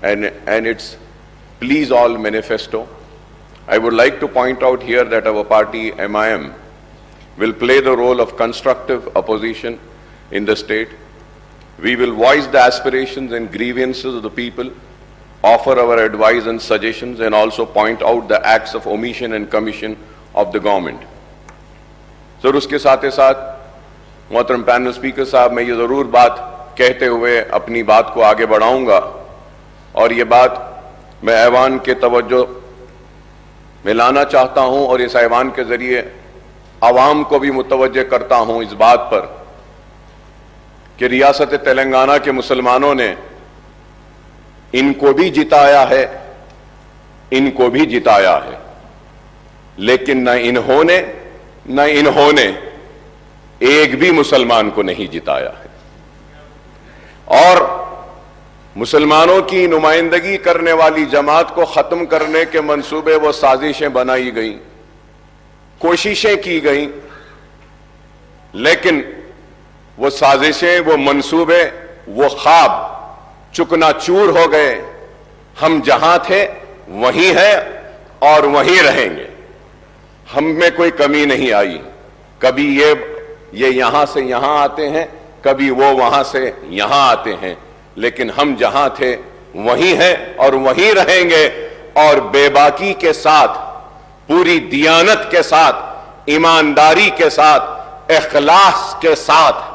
and its Please All manifesto. I would like to point out here that our party, MIM, will play the role of constructive opposition in the state. We will voice the aspirations and grievances of the people, offer our advice and suggestions, and also point out the acts of omission and commission of the government. Sir उसके साथ ही साथ मोहतरम panel speaker साहब, मैं ये ज़रूर बात कहते हुए अपनी बात को आगे बढ़ाऊंगा, और ये बात मैं ऐवान के तवज्जो में लाना चाहता हूं और इस ऐवान के ज़रिए आवाम को भी मुतवज्जे करता हूं इस बात पर कि रियासत तेलंगाना के मुसलमानों ने इनको भी जिताया है, इनको भी जिताया है, लेकिन न इन्होंने एक भी मुसलमान को नहीं जिताया है। और मुसलमानों की नुमाइंदगी करने वाली जमात को खत्म करने के मंसूबे व साजिशें बनाई गई, कोशिशें की गई, लेकिन वो साजिशें, वो मंसूबे, वो ख्वाब चुकनाचूर हो गए। हम जहां थे वहीं हैं और वहीं रहेंगे। हम में कोई कमी नहीं आई। कभी ये यहां से यहां आते हैं, कभी वो वहां से यहां आते हैं, लेकिन हम जहां थे वहीं हैं और वहीं रहेंगे। और बेबाकी के साथ, पूरी दियानत के साथ, ईमानदारी के साथ, इखलास के साथ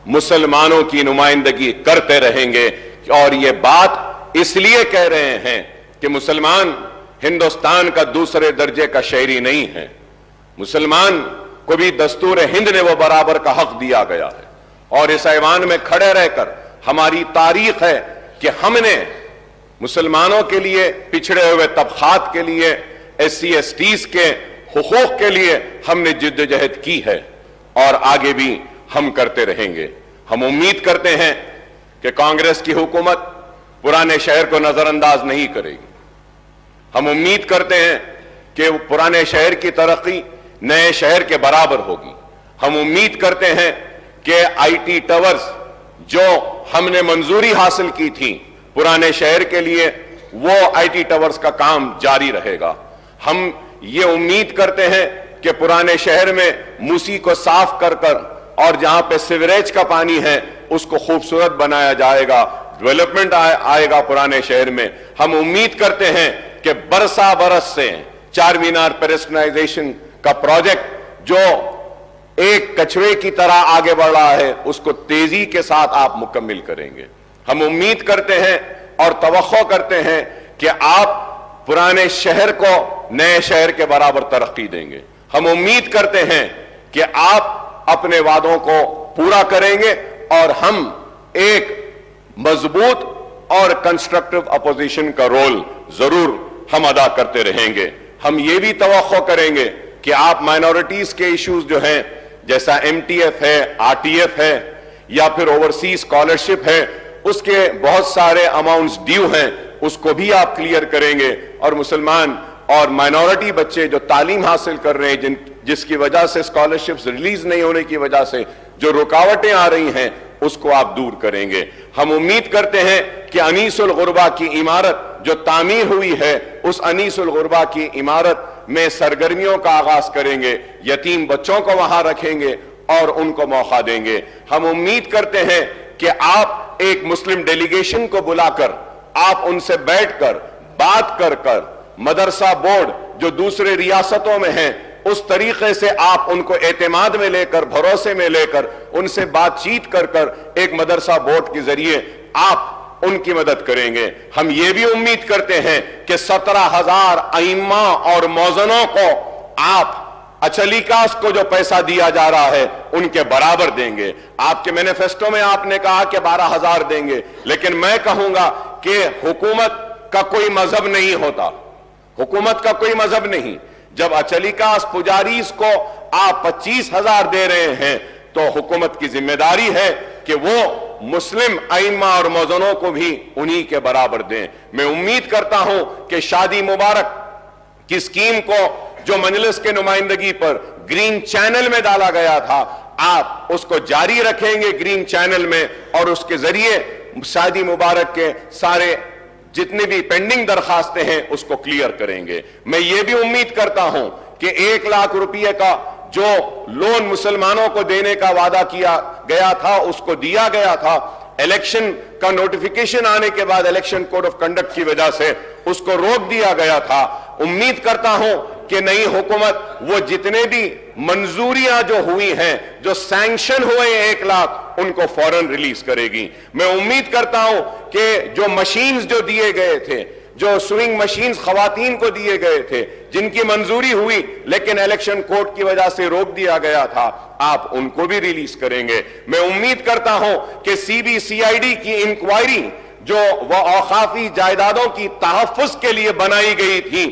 मुसलमानों की नुमाइंदगी करते रहेंगे। और ये बात इसलिए कह रहे हैं कि मुसलमान हिंदुस्तान का दूसरे दर्जे का शहरी नहीं है। मुसलमान को भी दस्तूर हिंद ने वो बराबर का हक दिया गया है। और इस ऐवान में खड़े रहकर हमारी तारीख है कि हमने मुसलमानों के लिए, पिछड़े हुए तबकात के लिए, SC STs के हुकूक के लिए हमने जिद्दोजहद की है और आगे भी हम करते रहेंगे। हम उम्मीद करते हैं कि कांग्रेस की हुकूमत पुराने शहर को नजरअंदाज नहीं करेगी। हम उम्मीद करते हैं कि पुराने शहर की तरक्की नए शहर के बराबर होगी। हम उम्मीद करते हैं कि IT टावर्स जो हमने मंजूरी हासिल की थी पुराने शहर के लिए, वो IT टावर्स का काम जारी रहेगा। हम ये उम्मीद करते हैं कि पुराने शहर में मूसी को साफ कर और जहां पे सीवरेज का पानी है उसको खूबसूरत बनाया जाएगा, डेवलपमेंट आएगा पुराने शहर में। हम उम्मीद करते हैं कि बरसा बरस से चार मीनार पेडेस्ट्रियनाइजेशन का प्रोजेक्ट जो एक कछुए की तरह आगे बढ़ रहा है उसको तेजी के साथ आप मुकम्मिल करेंगे। हम उम्मीद करते हैं और तवक्को करते हैं कि आप पुराने शहर को नए शहर के बराबर तरक्की देंगे। हम उम्मीद करते हैं कि आप अपने वादों को पूरा करेंगे और हम एक मजबूत और कंस्ट्रक्टिव अपोजिशन का रोल जरूर हम अदा करते रहेंगे। हम ये भी तवक्को करेंगे कि आप माइनॉरिटीज के इश्यूज जो हैं, जैसा MTF है, RTF है या फिर ओवरसीज स्कॉलरशिप है, उसके बहुत सारे अमाउंट्स ड्यू हैं, उसको भी आप क्लियर करेंगे। और मुसलमान और माइनॉरिटी बच्चे जो तालीम हासिल कर रहे हैं, जिसकी वजह से स्कॉलरशिप्स रिलीज नहीं होने की वजह से जो रुकावटें आ रही हैं, उसको आप दूर करेंगे। हम उम्मीद करते हैं कि अनीसुल गुरबा की इमारत जो तामीर हुई है, उस अनीसुल गुरबा की इमारत में सरगर्मियों का आगाज करेंगे, यतीम बच्चों को वहां रखेंगे और उनको मौका देंगे। हम उम्मीद करते हैं कि आप एक मुस्लिम डेलीगेशन को बुलाकर, आप उनसे बैठकर बात कर मदरसा बोर्ड जो दूसरे रियासतों में हैं, उस तरीके से आप उनको एतमाद में लेकर, भरोसे में लेकर, उनसे बातचीत कर एक मदरसा बोर्ड के जरिए आप उनकी मदद करेंगे। हम ये भी उम्मीद करते हैं कि 17,000 अइम्मा और मौजनों को आप अचलीकास को जो पैसा दिया जा रहा है उनके बराबर देंगे। आपके मैनिफेस्टो में आपने कहा कि 12,000 देंगे, लेकिन मैं कहूंगा कि हुकूमत का कोई मजहब नहीं होता, हुकूमत का कोई मजहब नहीं। जब अचलीकास पुजारीज को आप 25,000 दे रहे हैं तो हुकूमत की जिम्मेदारी है कि वो मुस्लिम अइम्मा और मौजनों को भी उन्हीं के बराबर दें। मैं उम्मीद करता हूं कि शादी मुबारक की स्कीम को जो मजलिस के नुमाइंदगी पर ग्रीन चैनल में डाला गया था, आप उसको जारी रखेंगे ग्रीन चैनल में, और उसके जरिए शादी मुबारक के सारे जितनी भी पेंडिंग दरखास्तें हैं उसको क्लियर करेंगे। मैं ये भी उम्मीद करता हूं कि 1 लाख रुपए का जो लोन मुसलमानों को देने का वादा किया गया था उसको दिया गया था। इलेक्शन का नोटिफिकेशन आने के बाद इलेक्शन कोड ऑफ कंडक्ट की वजह से उसको रोक दिया गया था। उम्मीद करता हूं कि नई हुकूमत वो जितने भी मंजूरियां जो हुई हैं, जो सैंक्शन हुए 1 लाख, उनको फौरन रिलीज करेगी। मैं उम्मीद करता हूं कि जो मशीन्स जो दिए गए थे, जो स्विंग मशीन्स खवातीन को दिए गए थे, जिनकी मंजूरी हुई लेकिन इलेक्शन कोड की वजह से रोक दिया गया था, आप उनको भी रिलीज करेंगे। मैं उम्मीद करता हूं कि CBCID की इंक्वायरी जो वह औकाफी जायदादों की तहफ्फुज के लिए बनाई गई थी,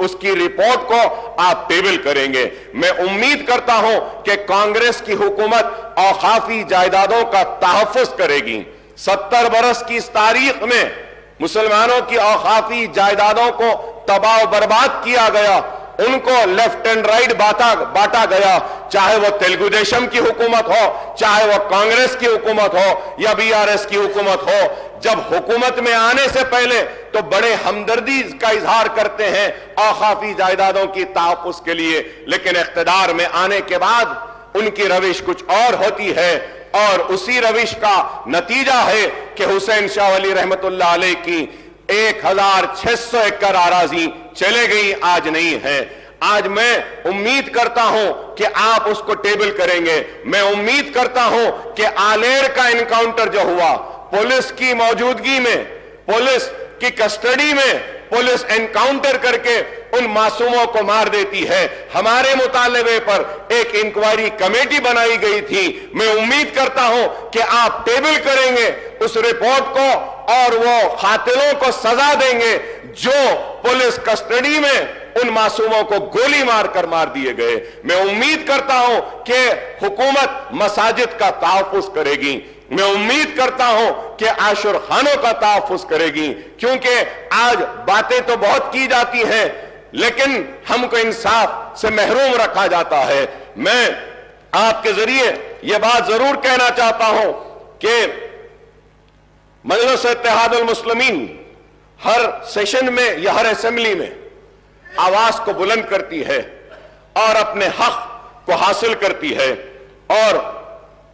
उसकी रिपोर्ट को आप टेबल करेंगे। मैं उम्मीद करता हूं कि कांग्रेस की हुकूमत औकाफी जायदादों का तहफ्फुज करेगी। 70 बरस की इस तारीख में मुसलमानों की औकाफी जायदादों को तबाह बर्बाद किया गया, उनको लेफ्ट एंड राइट बांटा गया, चाहे वो तेलुगु देशम की हुकूमत हो, चाहे वो कांग्रेस की हुकूमत हो या BRS की हुकूमत हो। जब हुकूमत में आने से पहले तो बड़े हमदर्दी का इजहार करते हैं औकाफी जायदादों की तहफ्फुज के लिए, लेकिन इख्तिदार में आने के बाद उनकी रविश कुछ और होती है, और उसी रविश का नतीजा है कि हुसैन शाह वली रहमतुल्लाह अलैह की 1600 एकड़ आराजी चले गई, आज नहीं है। आज मैं उम्मीद करता हूं कि आप उसको टेबल करेंगे। मैं उम्मीद करता हूं कि आलेर का एनकाउंटर जो हुआ, पुलिस की मौजूदगी में, पुलिस की कस्टडी में पुलिस एनकाउंटर करके उन मासूमों को मार देती है। हमारे मुतालबे पर एक इंक्वायरी कमेटी बनाई गई थी। मैं उम्मीद करता हूं कि आप टेबल करेंगे उस रिपोर्ट को और वो कातिलों को सजा देंगे जो पुलिस कस्टडी में उन मासूमों को गोली मारकर मार दिए गए। मैं उम्मीद करता हूं कि हुकूमत मसाजिद का तहफ्फुज करेगी। मैं उम्मीद करता हूं कि आशुर खानों का तहफ्फुज करेगी, क्योंकि आज बातें तो बहुत की जाती हैं लेकिन हमको इंसाफ से महरूम रखा जाता है। मैं आपके जरिए यह बात जरूर कहना चाहता हूं कि मजलिस इत्तेहादुल मुस्लिमीन हर सेशन में या हर असेंबली में आवाज को बुलंद करती है और अपने हक को हासिल करती है, और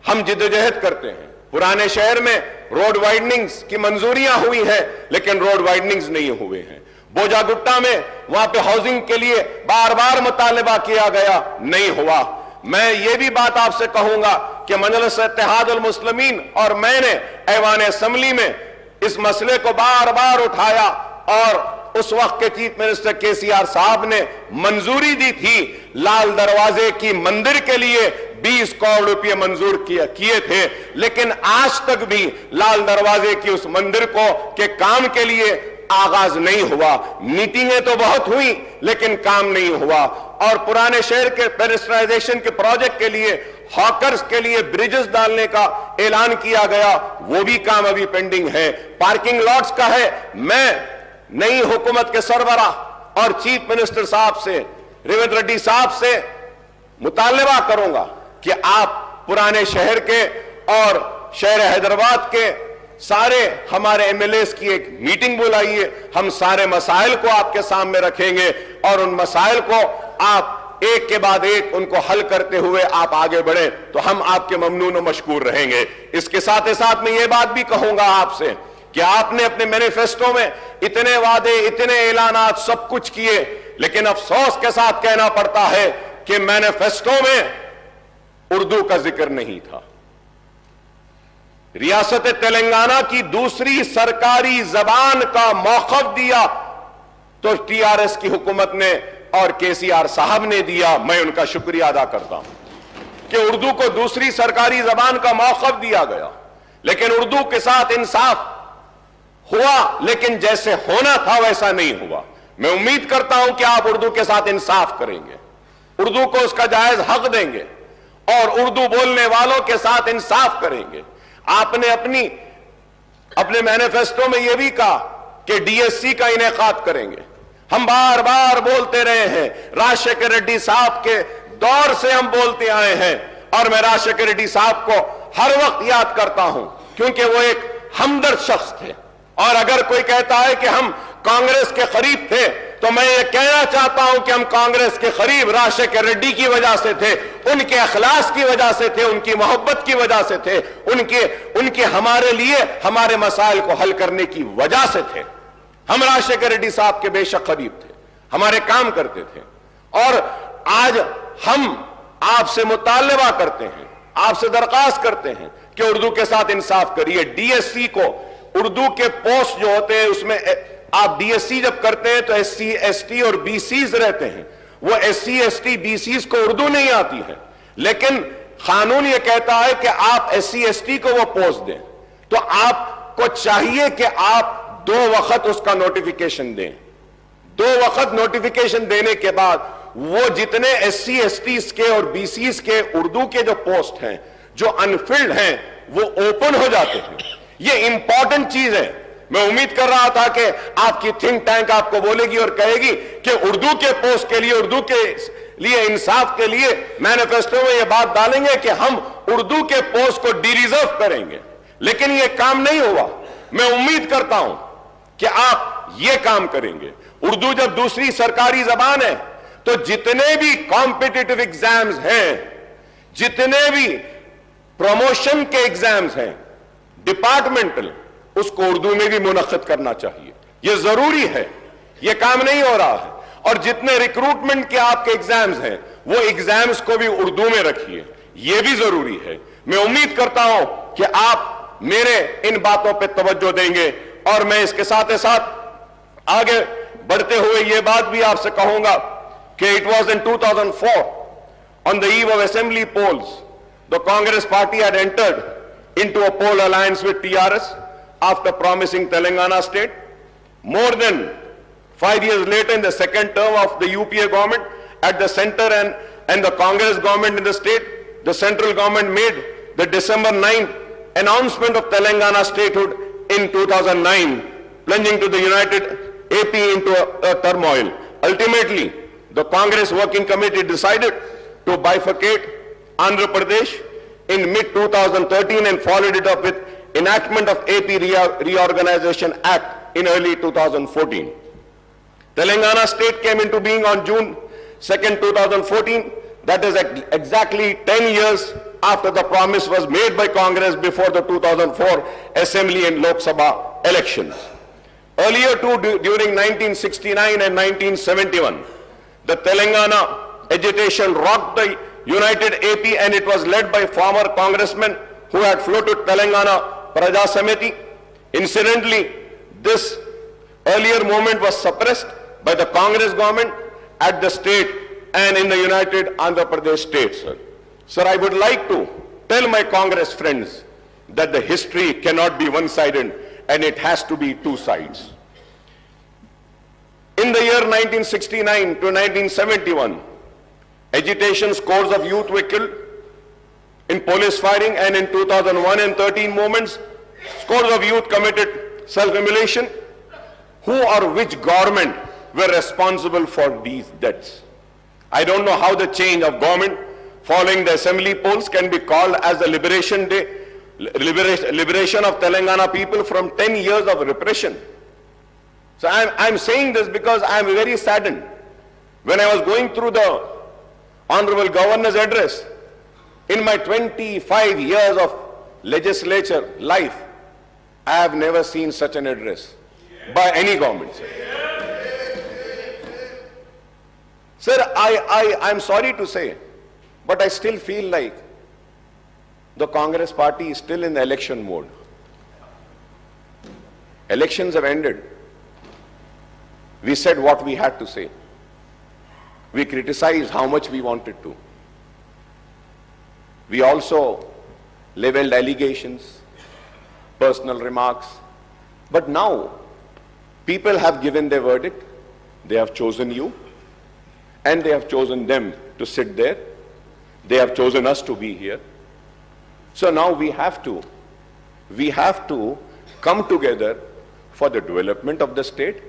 हम जिद्दोजहद करते हैं। पुराने शहर में रोड वाइडनिंग्स की मंजूरियां हुई है लेकिन रोड वाइडनिंग्स नहीं हुए हैं। बोजागुट्टा में वहां पे हाउसिंग के लिए बार बार मुतालिबा किया गया, नहीं हुआ। मैं ये भी बात आपसे कहूंगा कि मजलिस इत्तेहादुल मुस्लिमीन और मैंने ऐवान असेंबली में इस मसले को बार बार उठाया, और उस वक्त के चीफ मिनिस्टर KCR साहब ने मंजूरी दी थी। लाल दरवाजे की मंदिर के लिए 20 करोड़ रुपए मंजूर किए थे, लेकिन आज तक भी लाल दरवाजे की उस मंदिर के काम के लिए आगाज नहीं हुआ। मीटिंगें तो बहुत हुई लेकिन काम नहीं हुआ। और पुराने शहर के पेडेस्ट्रियलाइजेशन के प्रोजेक्ट के लिए, हॉकर्स के लिए ब्रिजेस डालने का ऐलान किया गया, वो भी काम अभी पेंडिंग है। पार्किंग लॉट्स का है। मैं नई हुकूमत के सरबराह और चीफ मिनिस्टर साहब से, रेवंत रेड्डी साहब से मुतालिबा करूंगा कि आप पुराने शहर के और शहर हैदराबाद के सारे हमारे MLAs की एक मीटिंग बुलाइए। हम सारे मसाइल को आपके सामने रखेंगे और उन मसाइल को आप एक के बाद एक उनको हल करते हुए आप आगे बढ़े तो हम आपके ममनून और मशकूर रहेंगे। इसके साथ ही साथ मैं ये बात भी कहूंगा आपसे कि आपने अपने मैनिफेस्टो में इतने वादे, इतने ऐलानात सब कुछ किए, लेकिन अफसोस के साथ कहना पड़ता है कि मैनिफेस्टो में उर्दू का जिक्र नहीं था। रियासत तेलंगाना की दूसरी सरकारी जबान का मौक़िफ़ दिया तो TRS की हुकूमत ने और KCR साहब ने दिया। मैं उनका शुक्रिया अदा करता हूं कि उर्दू को दूसरी सरकारी जबान का मौक़िफ़ दिया गया, लेकिन उर्दू के साथ इंसाफ हुआ, लेकिन जैसे होना था वैसा नहीं हुआ। मैं उम्मीद करता हूं कि आप उर्दू के साथ इंसाफ करेंगे, उर्दू को उसका जायज हक देंगे और उर्दू बोलने वालों के साथ इंसाफ करेंगे। आपने अपने मैनिफेस्टो में यह भी कहा कि DSC का इनेकाद करेंगे। हम बार बार बोलते रहे हैं, राजशेखर रेड्डी साहब के दौर से हम बोलते आए हैं, और मैं राजशेखर रेड्डी साहब को हर वक्त याद करता हूं क्योंकि वो एक हमदर्द शख्स थे। और अगर कोई कहता है कि हम कांग्रेस के करीब थे, तो मैं ये कहना चाहता हूं कि हम कांग्रेस के करीब राजशेखर रेड्डी की वजह से थे, उनके अखलास की वजह से थे, उनकी मोहब्बत की वजह से थे, उनके हमारे लिए हमारे मसाइल को हल करने की वजह से थे। हम राजशेखर रेड्डी साहब के बेशक करीब थे, हमारे काम करते थे। और आज हम आपसे मुतालबा करते हैं, आपसे दरख्वास्त करते हैं कि उर्दू के साथ इंसाफ करिए। डीएससी को उर्दू के पोस्ट जो होते हैं उसमें आप डीएससी जब करते हैं तो एससी एसटी और बीसीज रहते हैं, वो एससी एसटी बीसीज को उर्दू नहीं आती है, लेकिन कानून ये कहता है कि आप एससी एसटी को वो पोस्ट दें, तो आपको चाहिए कि आप 2 वक्त उसका नोटिफिकेशन दें। 2 वक्त नोटिफिकेशन देने के बाद वो जितने एससी एसटीज के और बीसीज के उर्दू के जो पोस्ट हैं जो अनफिल्ड हैं वो ओपन हो जाते हैं। ये इंपॉर्टेंट चीज है। मैं उम्मीद कर रहा था कि आपकी थिंक टैंक आपको बोलेगी और कहेगी कि उर्दू के पोस्ट के लिए, उर्दू के लिए इंसाफ के लिए मैनिफेस्टो में ये बात डालेंगे कि हम उर्दू के पोस्ट को डिरिजर्व करेंगे, लेकिन ये काम नहीं हुआ। मैं उम्मीद करता हूं कि आप ये काम करेंगे। उर्दू जब दूसरी सरकारी जबान है तो जितने भी कॉम्पिटिटिव एग्जाम्स हैं, जितने भी प्रमोशन के एग्जाम्स हैं डिपार्टमेंटल, उसको उर्दू में भी मुनक्किद करना चाहिए। यह जरूरी है, यह काम नहीं हो रहा है। और जितने रिक्रूटमेंट के आपके एग्जाम्स हैं वो एग्जाम्स को भी उर्दू में रखिए, यह भी जरूरी है। मैं उम्मीद करता हूं कि आप मेरे इन बातों पर तवज्जो देंगे। और मैं इसके साथ ही साथ आगे बढ़ते हुए यह बात भी आपसे कहूंगा कि it was in 2004 on the eve of assembly polls the Congress party had entered into a poll alliance with TRS after promising Telangana state. More than 5 years later, in the second term of the UPA government at the center and the Congress government in the state, the central government made the December 9th announcement of Telangana statehood in 2009, plunging to the united AP into a turmoil. Ultimately, the Congress Working Committee decided to bifurcate Andhra Pradesh in mid-2013 and followed it up with enactment of AP Reorganization Act in early 2014. Telangana state came into being on June 2nd, 2014. That is exactly 10 years after the promise was made by Congress before the 2004 Assembly and Lok Sabha elections. Earlier too, during 1969 and 1971, the Telangana agitation rocked the United AP, and it was led by former congressmen who had floated Telangana Praja Samiti. Incidentally, this earlier movement was suppressed by the Congress government at the state and in the United Andhra Pradesh state, sir. Sir, I would like to tell my Congress friends that the history cannot be one-sided and it has to be 2 sides. In the year 1969 to 1971, agitation, scores of youth were killed in police firing, and in 2001 and 13 movements, scores of youth committed self-immolation. Who or which government were responsible for these deaths? I don't know how the change of government following the assembly polls can be called as the liberation day, liberation of Telangana people from 10 years of repression. So I'm saying this because I'm very saddened. When I was going through the Honorable Governor's address, in my 25 years of legislature life, I have never seen such an address by any government. Sir, I'm sorry to say, but I still feel like the Congress party is still in the election mode. Elections have ended. We said what we had to say. We criticized how much we wanted to. We also leveled allegations, personal remarks. But now, people have given their verdict. They have chosen you, and they have chosen them to sit there. They have chosen us to be here. So now we have to come together for the development of the state.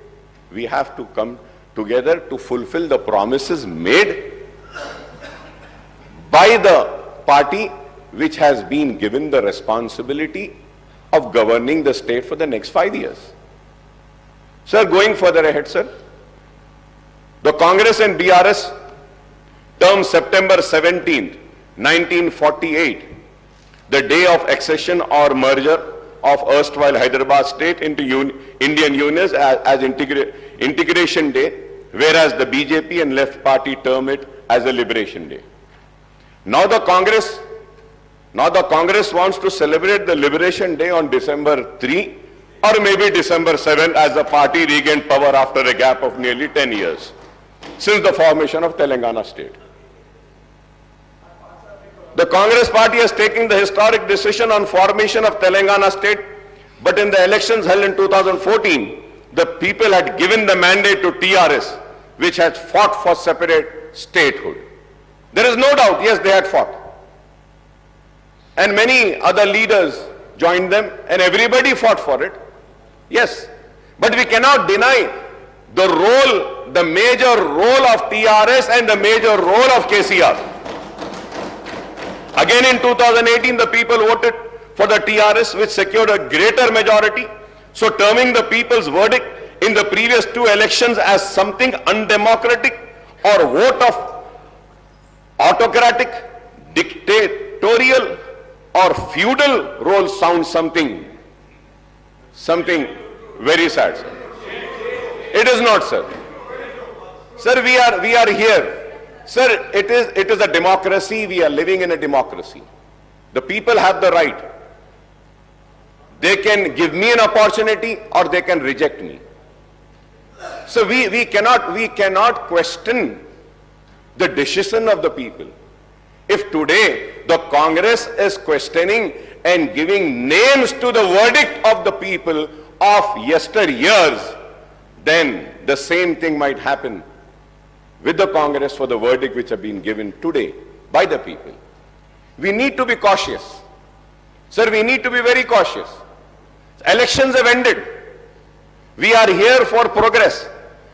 We have to come together to fulfill the promises made by the party which has been given the responsibility of governing the state for the next 5 years. Sir, going further ahead, sir, the Congress and BRS term September 17th, 1948, the day of accession or merger of erstwhile Hyderabad state into Indian Union as integration day, whereas the BJP and left party term it as a liberation day. Now the Congress wants to celebrate the liberation day on December 3 or maybe December 7th as the party regained power after a gap of nearly 10 years since the formation of Telangana state. The Congress party has taken the historic decision on formation of Telangana state, but in the elections held in 2014, the people had given the mandate to TRS, which had fought for separate statehood. There is no doubt, yes, they had fought. And many other leaders joined them, and everybody fought for it. Yes, but we cannot deny the role, the major role of TRS and the major role of KCR. Again in 2018, the people voted for the TRS, which secured a greater majority. So terming the people's verdict in the previous two elections as something undemocratic or vote of autocratic, dictatorial or feudal role sounds something very sad, sir. It is not, sir. Sir, we are here. Sir, it is a democracy. We are living in a democracy. The people have the right. They can give me an opportunity or they can reject me. So we cannot question the decision of the people. If today the Congress is questioning and giving names to the verdict of the people of yesteryears, then the same thing might happen with the Congress for the verdict which have been given today by the people. We need to be cautious. Sir, we need to be very cautious. Elections have ended. We are here for progress.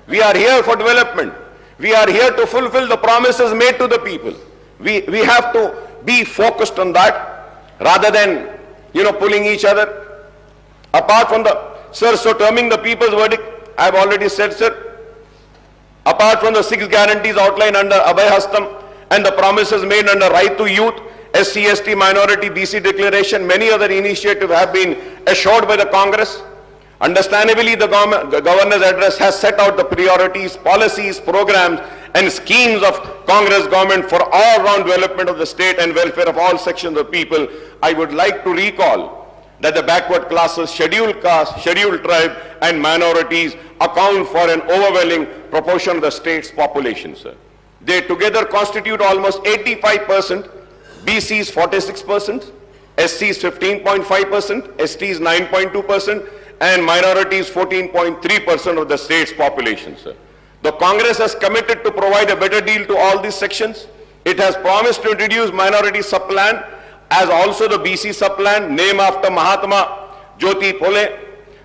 We are here for development. We are here to fulfill the promises made to the people. We have to be focused on that rather than, pulling each other apart from so terming the people's verdict, I have already said, sir, apart from the 6 guarantees outlined under Abhay Hastam and the promises made under Right to Youth, SC, ST, Minority, BC Declaration, many other initiatives have been assured by the Congress. Understandably, the governor's address has set out the priorities, policies, programs and schemes of Congress government for all-round development of the state and welfare of all sections of people. I would like to recall that the backward classes, scheduled caste, scheduled tribe and minorities account for an overwhelming proportion of the state's population, sir. They together constitute almost 85%, BCs 46%, SCs 15.5%, STs 9.2% and minorities 14.3% of the state's population, sir. The Congress has committed to provide a better deal to all these sections. It has promised to introduce minority sub-plan as also the BC sub-plan named after Mahatma Jyoti Palle.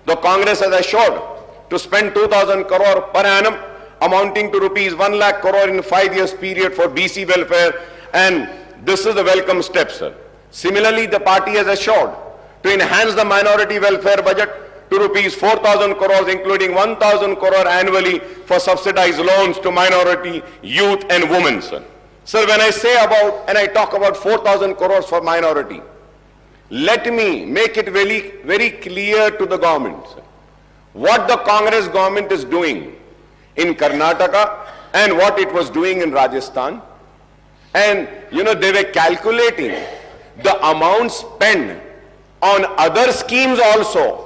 The Congress has assured to spend 2,000 crore per annum amounting to rupees 1 lakh crore in 5 years period for BC welfare, and this is a welcome step, sir. Similarly, the party has assured to enhance the minority welfare budget to rupees 4,000 crores, including 1,000 crore annually for subsidized loans to minority, youth and women, sir. Sir, when I say about and I talk about 4,000 crores for minority, let me make it very, very clear to the government, sir, what the Congress government is doing in Karnataka and what it was doing in Rajasthan. And, they were calculating the amount spent on other schemes also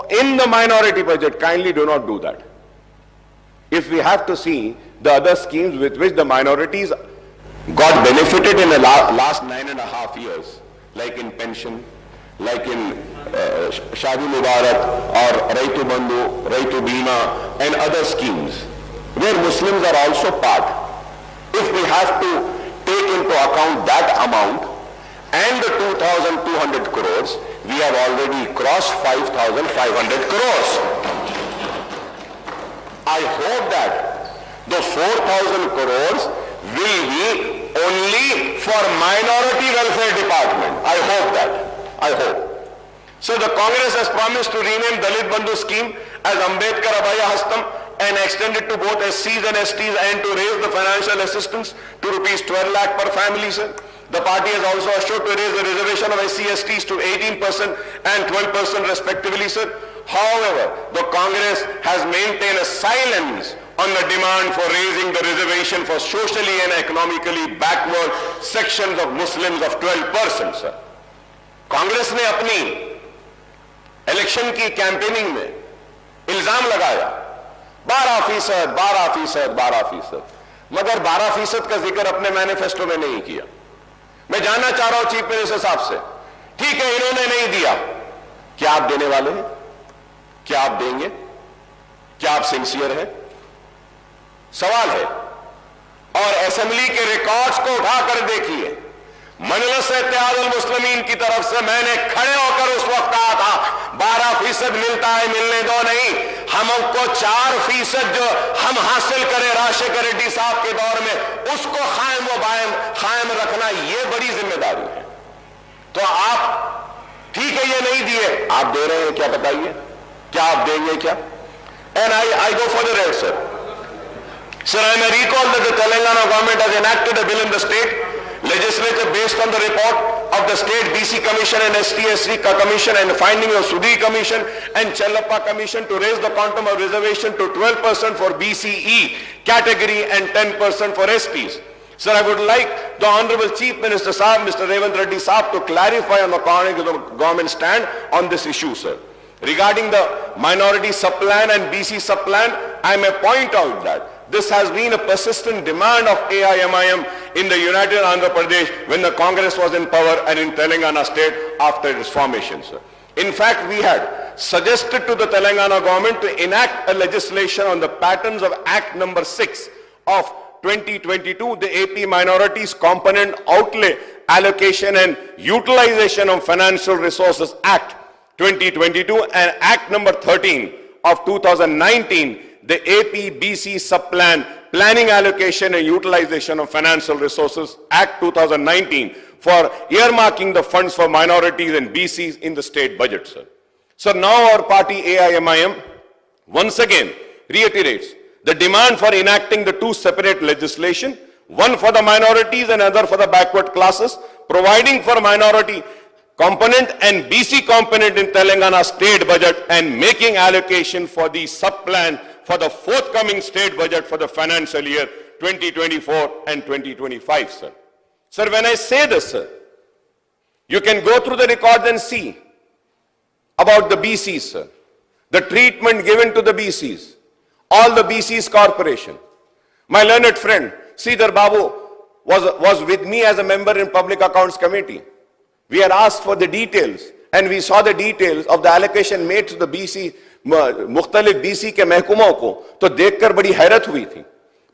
in the minority budget. Kindly do not do that. If we have to see the other schemes with which the minorities got benefited in the last 9.5 years, like in pension, like in Shadi Mubarak or Raitu Bandhu, Raitu Bima and other schemes, where Muslims are also part. If we have to take into account that amount and the 2,200 crores, we have already crossed 5,500 crores. I hope that the 4,000 crores will be only for minority welfare department. I hope that. I hope. So the Congress has promised to rename Dalit Bandhu scheme as Ambedkar Abhaya Hastam and extend it to both SCs and STs, and to raise the financial assistance to rupees 12 lakh per family, sir. The party has also assured to raise the reservation of SC/STs to 18% and 12% respectively, sir. However, the Congress has maintained a silence on the demand for raising the reservation for socially and economically backward sections of Muslims of 12%, sir. Congress ने अपनी election की campaigning में इल्जाम लगाया 12%, 12%, 12%, मगर 12% का जिक्र अपने मैनिफेस्टो में नहीं किया। मैं जानना चाह रहा हूं चीफ मिनिस्टर साहब से, ठीक है इन्होंने नहीं दिया, क्या आप देने वाले हैं? क्या आप देंगे? क्या आप सिंसियर हैं? सवाल है। और असेंबली के रिकॉर्ड्स को उठाकर देखिए, मजलिस इत्तेहादुल मुस्लिमीन की तरफ से मैंने खड़े होकर उस वक्त कहा था 12% मिलता है, मिलने दो नहीं, हमको 4% जो हम हासिल करें राशिद रेड्डी साहब के दौर में, उसको कायम रखना ये बड़ी जिम्मेदारी है। तो आप ठीक है ये नहीं दिए, आप दे रहे हैं क्या बताइए? क्या आप देंगे क्या? And I go for the red sir. Sir, I may recall that the Telangana government has enacted a bill in the state legislature based on the report of the state BC Commission and ST/SC Commission and the findings of Sudhi Commission and Chandravva Commission to raise the quantum of reservation to 12% for BCE category and 10% for STs. Sir, I would like the Honorable Chief Minister Sahab, Mr. Revanth Reddy Sahab, to clarify on the government stand on this issue, sir. Regarding the minority sub-plan and BC sub-plan, I may point out that this has been a persistent demand of AIMIM in the United Andhra Pradesh when the Congress was in power and in Telangana state after its formation, sir. In fact, we had suggested to the Telangana government to enact a legislation on the patterns of Act number 6 of 2022, the AP Minorities Component Outlay Allocation and Utilization of Financial Resources Act 2022 and Act number 13 of 2019, the AP BC Sub-Plan Planning Allocation and Utilization of Financial Resources Act 2019 for earmarking the funds for minorities and BCs in the state budget, sir. So now our party AIMIM once again reiterates the demand for enacting the two separate legislation, one for the minorities and other for the backward classes, providing for minority component and BC component in Telangana state budget and making allocation for the sub-plan for the forthcoming state budget for the financial year 2024 and 2025, sir. Sir, when I say this, sir, you can go through the records and see about the BCs, sir. The treatment given to the BCs, all the BCs corporation. My learned friend, Sridhar Babu, was with me as a member in Public Accounts Committee. We had asked for the details and we saw the details of the allocation made to the BC, मुख्तलिफ BC के महकुमों को, तो देखकर बड़ी हैरत हुई थी.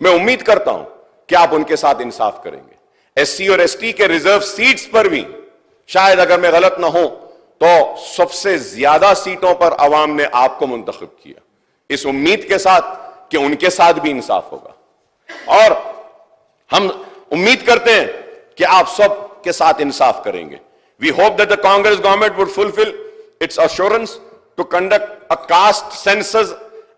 मैं उम्मीद करता हूं कि आप उनके साथ इंसाफ करेंगे. SC और ST के रिजर्व सीट्स पर भी शायद अगर मैं गलत ना हूं तो सबसे ज्यादा सीटों पर आवाम ने आपको मुंतखब किया. इस उम्मीद के साथ कि उनके साथ भी इंसाफ होगा और हम उम्मीद करते हैं कि आप सब के साथ इंसाफ करेंगे. We hope that the Congress government would fulfill its assurance to conduct a caste census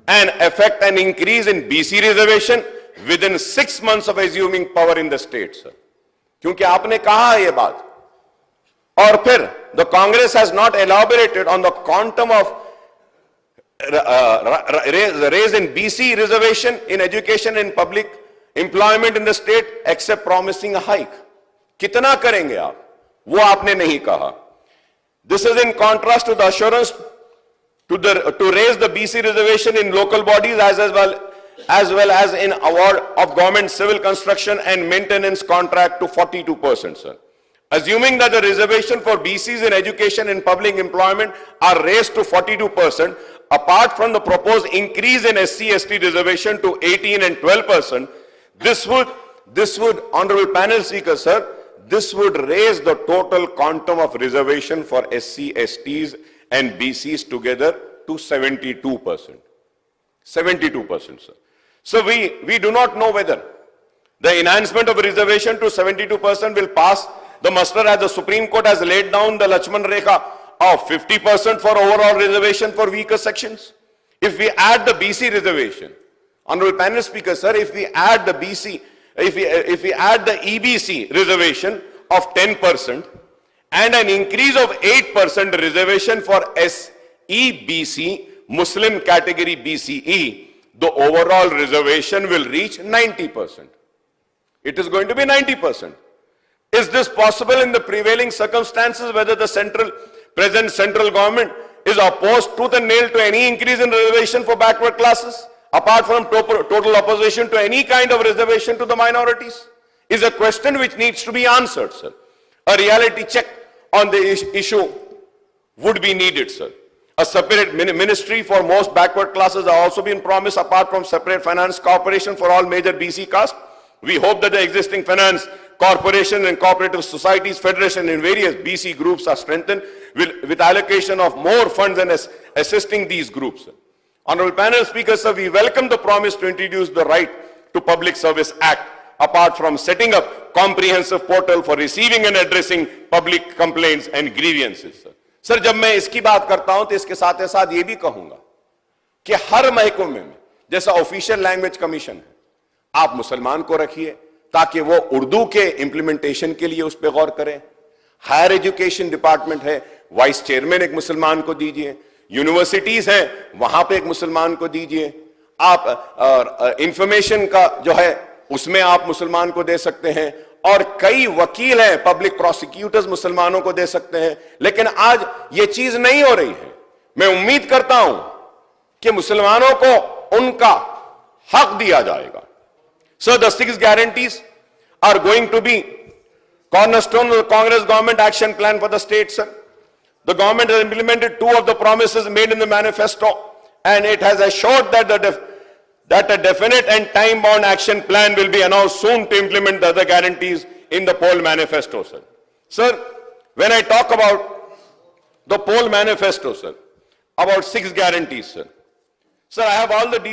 and effect an increase in BC reservation within 6 months of assuming power in the state, sir. क्योंकि आपने कहा है ये बात और फिर the Congress has not elaborated on the quantum of raise in BC reservation in education and public employment in the state except promising a hike. कितना करेंगे आप? वो आपने नहीं कहा. This is in contrast to the assurance to raise the BC reservation in local bodies as well as in award of government civil construction and maintenance contract to 42%, sir. Assuming that the reservation for BCs in education and public employment are raised to 42%, apart from the proposed increase in SC/ST reservation to 18 and 12%, this would, Honorable Panel Speaker, sir, this would raise the total quantum of reservation for SC/STs and BCs together to 72%. 72%, sir. So we do not know whether the enhancement of reservation to 72% will pass the muster as the Supreme Court has laid down the Lakshman Rekha of 50% for overall reservation for weaker sections. If we add the BC reservation, Honorable Panel Speaker, sir, if we add the BC, if we add the EBC reservation of 10% and an increase of 8% reservation for SEBC, Muslim category BCE, the overall reservation will reach 90%. It is going to be 90%. Is this possible in the prevailing circumstances, whether the present central government is opposed tooth and nail to any increase in reservation for backward classes, apart from total opposition to any kind of reservation to the minorities? Is a question which needs to be answered, sir. A reality check on the issue would be needed, sir. A separate ministry for most backward classes are also been promised, apart from separate finance corporation for all major BC castes. We hope that the existing finance corporation and cooperative societies federation in various BC groups are strengthened with allocation of more funds and assisting these groups. Honorable Panel Speaker, sir, we welcome the promise to introduce the Right to Public Service Act, apart from setting up comprehensive portal for receiving and addressing public complaints and grievances, sir. Sir, जब मैं इसकी बात करता हूं तो इसके साथ ये भी कहूंगा कि हर महकमे में जैसा ऑफिशियल लैंग्वेज कमीशन है, आप मुसलमान को रखिए ताकि वो उर्दू के इंप्लीमेंटेशन के लिए उस पर गौर करें। हायर एजुकेशन डिपार्टमेंट है, वाइस चेयरमैन एक मुसलमान को दीजिए। यूनिवर्सिटीज हैं, वहां पे एक मुसलमान को दीजिए। आप इंफॉर्मेशन का जो है उसमें आप मुसलमान को दे सकते हैं, और कई वकील हैं, पब्लिक प्रोसिक्यूटर्स मुसलमानों को दे सकते हैं। लेकिन आज ये चीज नहीं हो रही है। मैं उम्मीद करता हूं कि मुसलमानों को उनका हक दिया जाएगा। So the 6 guarantees are going to be cornerstone of the Congress government action plan for the state, sir. The government has implemented 2 of the promises made in the manifesto, and it has assured that a definite and time-bound action plan will be announced soon to implement the other guarantees in the poll manifesto, sir. Sir, when I talk about the poll manifesto, sir, about 6 guarantees, sir, I have all the details.